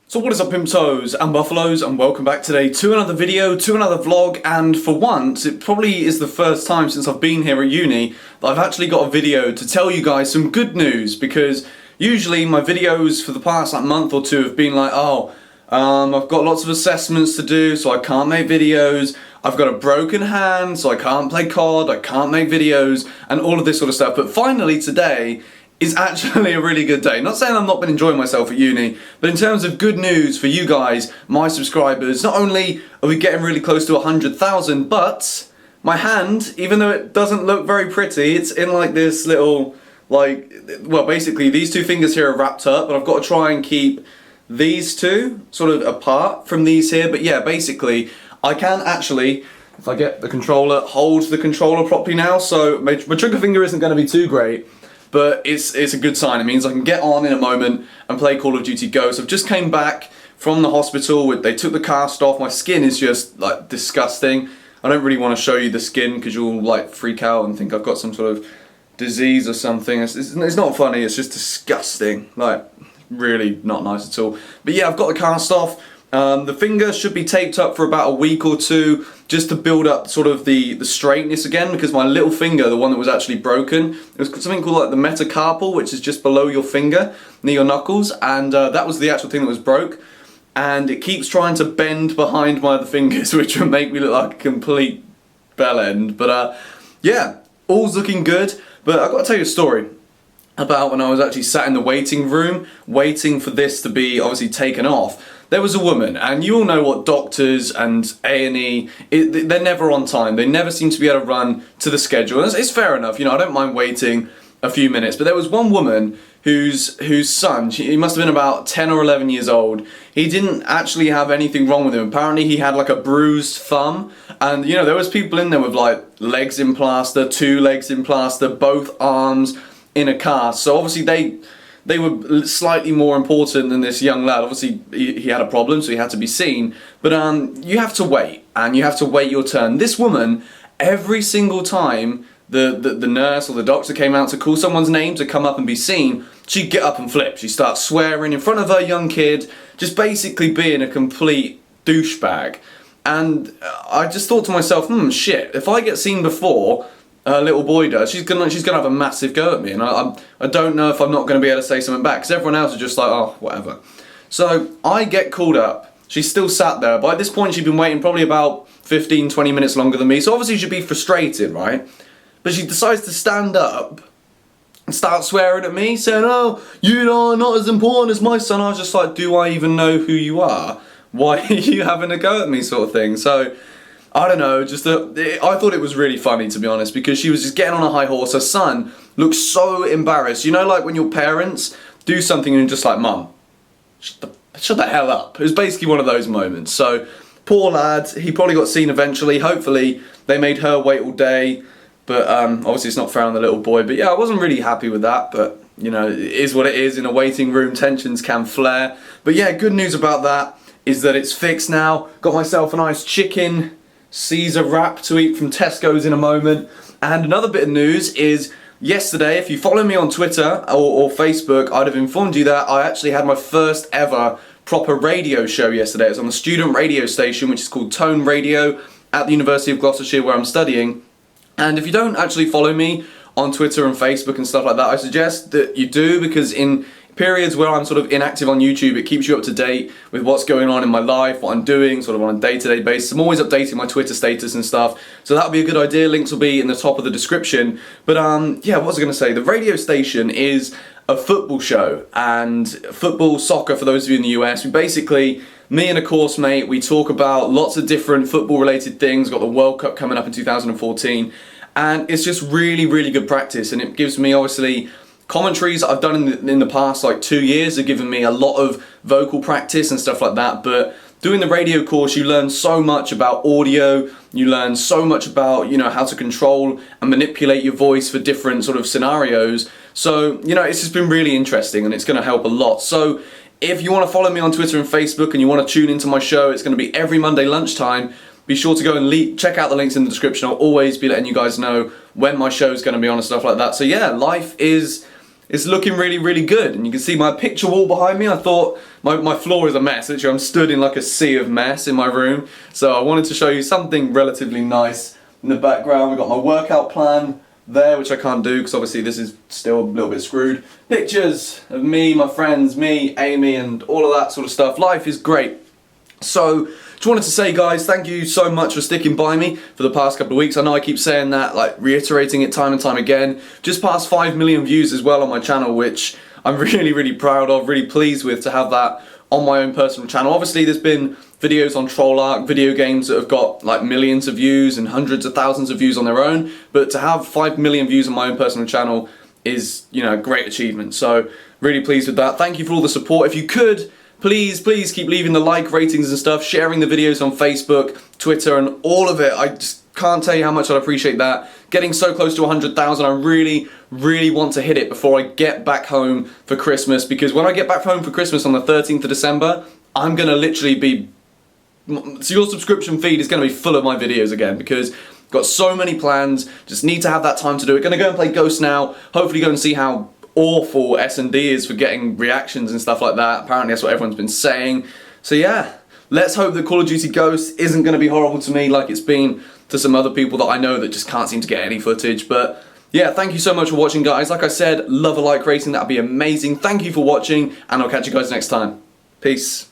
So what is up, Pimtos and Buffaloes, and welcome back today to another video, to another vlog. And for once, it probably is the first time since I've been here at uni that I've actually got a video to tell you guys some good news, because usually my videos for the past month or two have been like, I've got lots of assessments to do, so I can't make videos. I've got a broken hand, so I can't play COD, I can't make videos, and all of this sort of stuff. But finally today is actually a really good day. Not saying I've not been enjoying myself at uni, but in terms of good news for you guys, my subscribers, not only are we getting really close to 100,000, but my hand, even though it doesn't look very pretty, it's in like this little, well, basically these two fingers here are wrapped up, but I've got to try and keep these two sort of apart from these here. But yeah, basically I can actually, if I get the controller, hold the controller properly now. So my trigger finger isn't going to be too great, but it's a good sign. It means I can get on in a moment and play Call of Duty Ghosts. I've just came back from the hospital. They took the cast off. My skin is just like disgusting. I don't really want to show you the skin because you'll like freak out and think I've got some sort of disease or something. It's not funny, it's just disgusting. Like, really not nice at all. But yeah, I've got the cast off. The finger should be taped up for about a week or two just to build up sort of the straightness again, because my little finger, the one that was actually broken, it was something called like the metacarpal, which is just below your finger, near your knuckles, and that was the actual thing that was broke, and it keeps trying to bend behind my other fingers, which would make me look like a complete bell end. But yeah, all's looking good. But I've got to tell you a story about when I was actually sat in the waiting room waiting for this to be obviously taken off. There was a woman, and you all know what doctors and A&E, they're never on time. They never seem to be able to run to the schedule. And it's fair enough, you know, I don't mind waiting a few minutes. But there was one woman whose son, he must have been about 10 or 11 years old. He didn't actually have anything wrong with him. Apparently he had like a bruised thumb. And you know, there was people in there with like legs in plaster, 2 legs in plaster, both arms in a cast. So obviously they were slightly more important than this young lad. Obviously he had a problem, so he had to be seen. But you have to wait, and you have to wait your turn. This woman, every single time the nurse or the doctor came out to call someone's name to come up and be seen, she'd get up and flip. She'd start swearing in front of her young kid, just basically being a complete douchebag. And I just thought to myself, shit, if I get seen before a little boy does, she's gonna have a massive go at me, and I don't know if I'm not gonna be able to say something back, because everyone else is just like, oh, whatever. So I get called up. She's still sat there. By this point she'd been waiting probably about 15-20 minutes longer than me, so obviously she'd be frustrated, right? But she decides to stand up and start swearing at me, saying, oh, you are not as important as my son. I was just like, do I even know who you are? Why are you having a go at me, sort of thing? So I don't know, I thought it was really funny, to be honest, because she was just getting on a high horse. Her son looked so embarrassed. You know, like when your parents do something and you're just like, Mum, shut the hell up. It was basically one of those moments. So poor lad, he probably got seen eventually. Hopefully they made her wait all day. But obviously it's not fair on the little boy. But yeah, I wasn't really happy with that. But, you know, it is what it is. In a waiting room, tensions can flare. But yeah, good news about that is that it's fixed now. Got myself a nice chicken Caesar wrap to eat from Tesco's in a moment. And another bit of news is, yesterday, if you follow me on Twitter or Facebook, I'd have informed you that I actually had my first ever proper radio show yesterday. It was on the student radio station, which is called Tone Radio, at the University of Gloucestershire, where I'm studying. And if you don't actually follow me on Twitter and Facebook and stuff like that, I suggest that you do, because in periods where I'm sort of inactive on YouTube, it keeps you up to date with what's going on in my life, what I'm doing, sort of on a day-to-day basis. I'm always updating my Twitter status and stuff, so that'll be a good idea. Links will be in the top of the description. But yeah, what was I going to say? The radio station is a football show, and football, soccer, for those of you in the US, we basically, me and a course mate, we talk about lots of different football-related things. We've got the World Cup coming up in 2014, and it's just really, really good practice, and it gives me, obviously, commentaries I've done in the past like 2 years have given me a lot of vocal practice and stuff like that. But doing the radio course, you learn so much about audio, you learn so much about, you know, how to control and manipulate your voice for different sort of scenarios. So, you know, it's just been really interesting, and it's going to help a lot. So if you want to follow me on Twitter and Facebook and you want to tune into my show, it's going to be every Monday lunchtime. Be sure to go and check out the links in the description. I'll always be letting you guys know when my show is going to be on and stuff like that. So yeah, life is it's looking really, really good. And you can see my picture wall behind me. I thought my floor is a mess. Literally, I'm stood in like a sea of mess in my room. So I wanted to show you something relatively nice in the background. We've got my workout plan there, which I can't do because obviously this is still a little bit screwed. Pictures of me, my friends, me, Amy, and all of that sort of stuff. Life is great. So, just wanted to say, guys, thank you so much for sticking by me for the past couple of weeks. I know I keep saying that, like reiterating it time and time again. Just past 5 million views as well on my channel, which I'm really, really proud of, really pleased with to have that on my own personal channel. Obviously, there's been videos on Trollarch, video games that have got like millions of views and hundreds of thousands of views on their own, but to have 5 million views on my own personal channel is, you know, a great achievement. So, really pleased with that. Thank you for all the support. If you could, please keep leaving the like ratings and stuff, sharing the videos on Facebook, Twitter, and all of it. I just can't tell you how much I'd appreciate that. Getting so close to 100,000, I really, really want to hit it before I get back home for Christmas, because when I get back home for Christmas on the 13th of December, I'm going to literally be... So your subscription feed is going to be full of my videos again, because I've got so many plans, just need to have that time to do it. Going to go and play Ghost now, hopefully go and see how awful S&D is for getting reactions and stuff like that. Apparently that's what everyone's been saying. So yeah, let's hope that Call of Duty Ghosts isn't going to be horrible to me like it's been to some other people that I know that just can't seem to get any footage. But yeah, thank you so much for watching, guys. Like I said, love a like rating, that'd be amazing. Thank you for watching, and I'll catch you guys next time. Peace.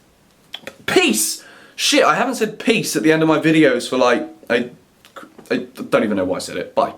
Peace! Shit, I haven't said peace at the end of my videos for like, I don't even know why I said it. Bye.